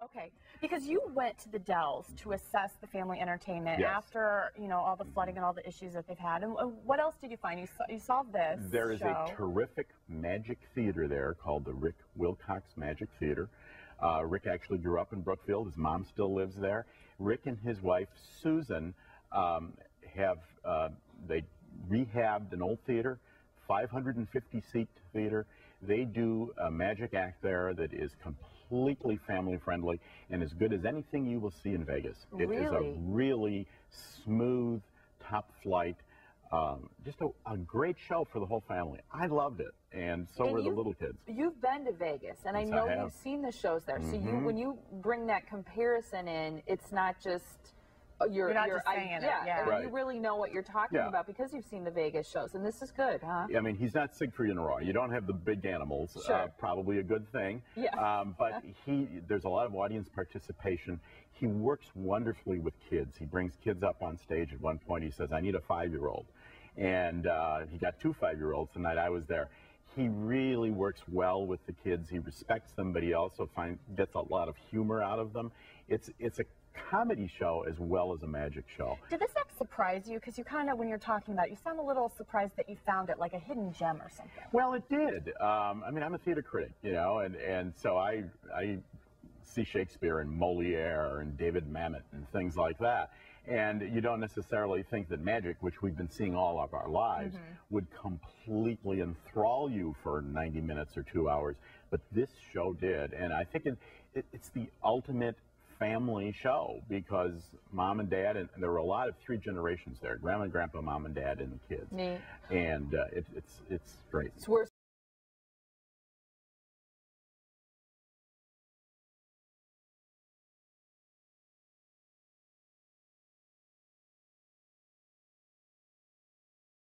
Okay, because you went to the Dells to assess the family entertainment Yes. after, you know, all the flooding and all the issues that they've had. And what else did you find? You saw this There is show. a terrific magic theater there called the Rick Wilcox Magic Theater. Rick actually grew up in Brookfield. His mom still lives there. Rick and his wife, Susan, they rehabbed an old theater, 550-seat theater. They do a magic act there that is completely family-friendly and as good as anything you will see in Vegas. It is a really smooth, top-flight, just a great show for the whole family. I loved it, and so were the little kids. You've been to Vegas, and Yes, I know I have. you've seen the shows there. So when you bring that comparison in, it's not just you're not just saying it. Yeah, Right. you really know what you're talking about because you've seen the Vegas shows, and this is good, huh? I mean, he's not Siegfried and Roy. You don't have the big animals. Sure. Probably a good thing. Yeah. But there's a lot of audience participation. He works wonderfully with kids. He brings kids up on stage. At one point, he says, "I need a 5-year-old," and he got 2 5-year-olds the night I was there. He really works well with the kids. He respects them, but he also gets a lot of humor out of them. It's a comedy show as well as a magic show. Did this act surprise you? Because you kind of, when you're talking about it, you sound a little surprised that you found it like a hidden gem or something. Well, it did. I mean, I'm a theater critic, you know, and so I see Shakespeare and Moliere and David Mamet and things like that. And you don't necessarily think that magic, which we've been seeing all of our lives, would completely enthrall you for 90 minutes or 2 hours. But this show did. And I think it's the ultimate family show because mom and dad, and there were a lot of 3 generations there, grandma and grandpa, mom and dad, and the kids. Neat. And it's great. So we're